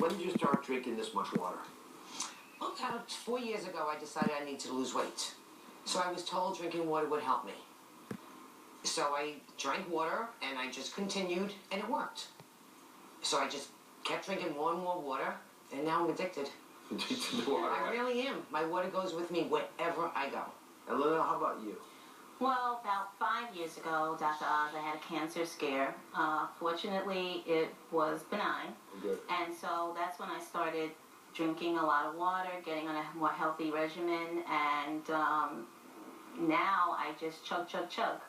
when did you start drinking this much water? About 4 years ago, I decided I needed to lose weight. So I was told drinking water would help me. So I drank water, and I just continued, and it worked. So I just kept drinking more and more water, and now I'm addicted. Addicted to water? I really am. My water goes with me wherever I go. And Lynelle, how about you? Well, about 5 years ago, Dr. Oz, I had a cancer scare. Fortunately, it was benign. Good. And so that's when I started drinking a lot of water, getting on a more healthy regimen, and now I just chug, chug, chug.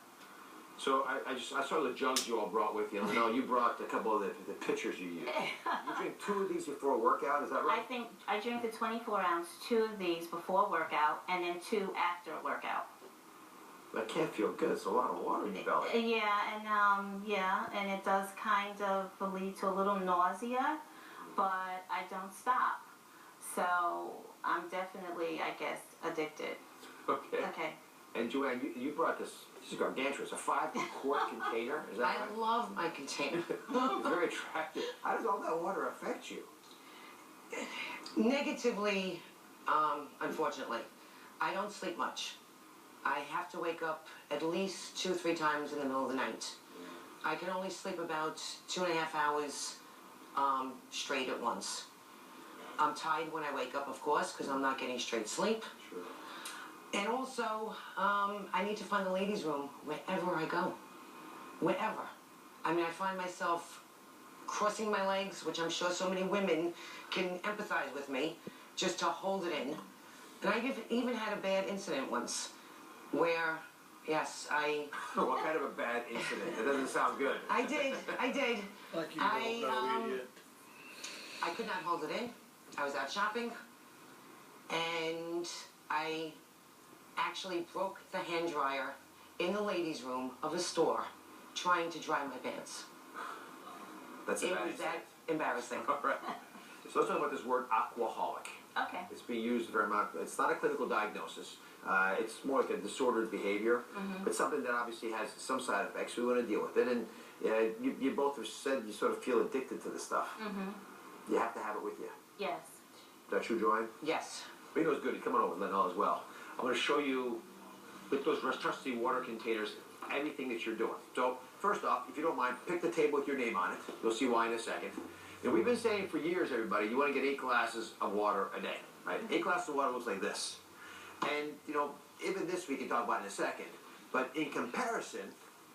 So I saw the jugs you all brought with you. Lynelle, you brought a couple of the pitchers you use. You drink 2 of these before a workout, is that right? I drink the 24-ounce, 2 of these before workout, and then 2 after a workout. That can't feel good. It's a lot of water in your belly. Yeah, and it does kind of lead to a little nausea, but I don't stop. So I'm definitely, I guess, addicted. Okay. Okay. And Joanne, you brought this is gargantuous, a 5-quart container. Is that I right? love my container. It's very attractive. How does all that water affect you? Negatively, unfortunately. I don't sleep much. I have to wake up at least 2 or 3 times in the middle of the night. I can only sleep about 2.5 hours straight at once. I'm tired when I wake up, of course, because I'm not getting straight sleep. Sure. And also, I need to find the ladies' room wherever I go. Wherever. I mean, I find myself crossing my legs, which I'm sure so many women can empathize with me, just to hold it in. And I even had a bad incident once where, yes, What kind of a bad incident? That doesn't sound good. I did. Like you don't know, idiot. I could not hold it in. I was out shopping, and I actually broke the hand dryer in the ladies' room of a store trying to dry my pants. That's It a bad was incident. that embarrassing. All right. So let's talk about this word aquaholic. Okay. It's being used very much. It's not a clinical diagnosis. It's more like a disordered behavior, but something that obviously has some side effects. We want to deal with it. And you both have said you sort of feel addicted to this stuff. You have to have it with you. Yes. Is that true, Joanne? Yes. Reno's good. He's coming over with Lynelle as well. I'm going to show you, with those trusty water containers, everything that you're doing. So, first off, if you don't mind, pick the table with your name on it. You'll see why in a second. And we've been saying for years, everybody, you want to get 8 glasses of water a day, right? 8 glasses of water looks like this. And, even this we can talk about in a second. But in comparison,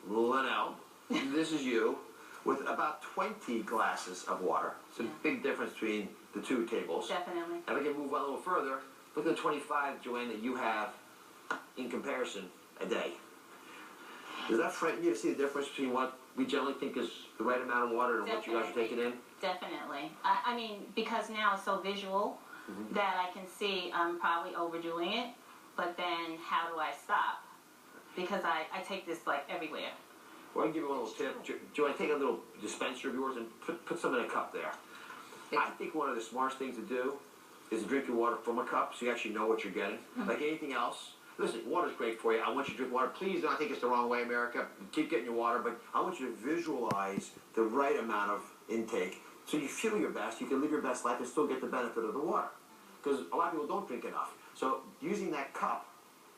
Lynelle, this is you, with about 20 glasses of water. It's a big difference between the 2 tables. Definitely. And we can move on a little further. Look at the 25, Joanne, that you have in comparison a day. Does that frighten you to see the difference between what we generally think is the right amount of water and what you guys are taking in? Definitely. I mean, because now it's so visual that I can see I'm probably overdoing it, but then how do I stop? Because I take this like everywhere. Well, I can give you one little tip. Joanne, take a little dispenser of yours and put some in a cup there. I think one of the smartest things to do is to drink your water from a cup so you actually know what you're getting. Like anything else, listen, water's great for you. I want you to drink water. Please don't take this the wrong way, America. Keep getting your water, but I want you to visualize the right amount of intake so you feel your best, you can live your best life and still get the benefit of the water. Because a lot of people don't drink enough. So using that cup,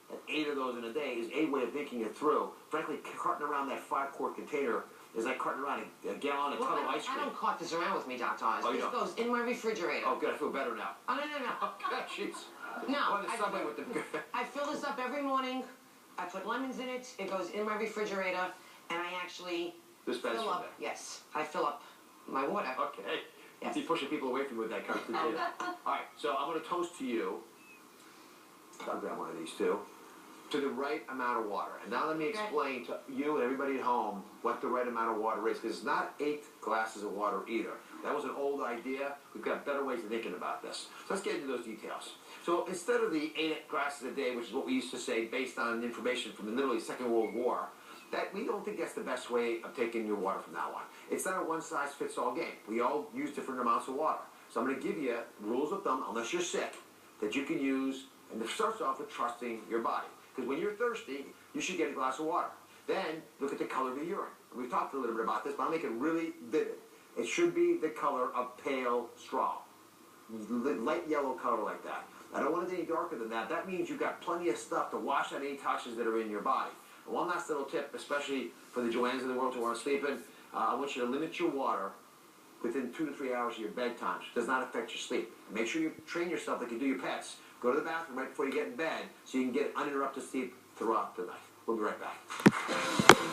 and 8 of those in a day, is a way of thinking it through. Frankly, carting around that 5-quart container is like carting around a gallon, a ton of ice cream. I don't cart this around with me, Dr. Oz. Oh, you This don't? goes in my refrigerator. Oh, good. I feel better now. Oh, no. Okay, jeez. No, On the subway with the... I fill this up every morning. I put lemons in it. It goes in my refrigerator, and I actually Dispense fill from up. there. Yes, I fill up my water. Okay. Yes. You're pushing people away from you with that conversation. All right, so I'm going to toast to you. I'll grab one of these too. To the right amount of water. And now let me explain to you and everybody at home what the right amount of water is, because it's not 8 glasses of water either. That was an old idea. We've got better ways of thinking about this. So let's get into those details. So instead of the 8 glasses a day, which is what we used to say based on information from the literally Second World War, that we don't think that's the best way of taking your water from now on. It's not a one-size-fits-all game. We all use different amounts of water. So I'm going to give you rules of thumb, unless you're sick, that you can use, and it starts off with trusting your body. Because when you're thirsty, you should get a glass of water. Then, look at the color of the urine. We've talked a little bit about this, but I'll make it really vivid. It should be the color of pale straw. Light yellow color like that. I don't want it any darker than that. That means you've got plenty of stuff to wash out any toxins that are in your body. And one last little tip, especially for the Joannes of the world who aren't sleeping, I want you to limit your water within 2 to 3 hours of your bedtime. So it does not affect your sleep. Make sure you train yourself like you do your pets. Go to the bathroom right before you get in bed so you can get uninterrupted sleep throughout the night. We'll be right back.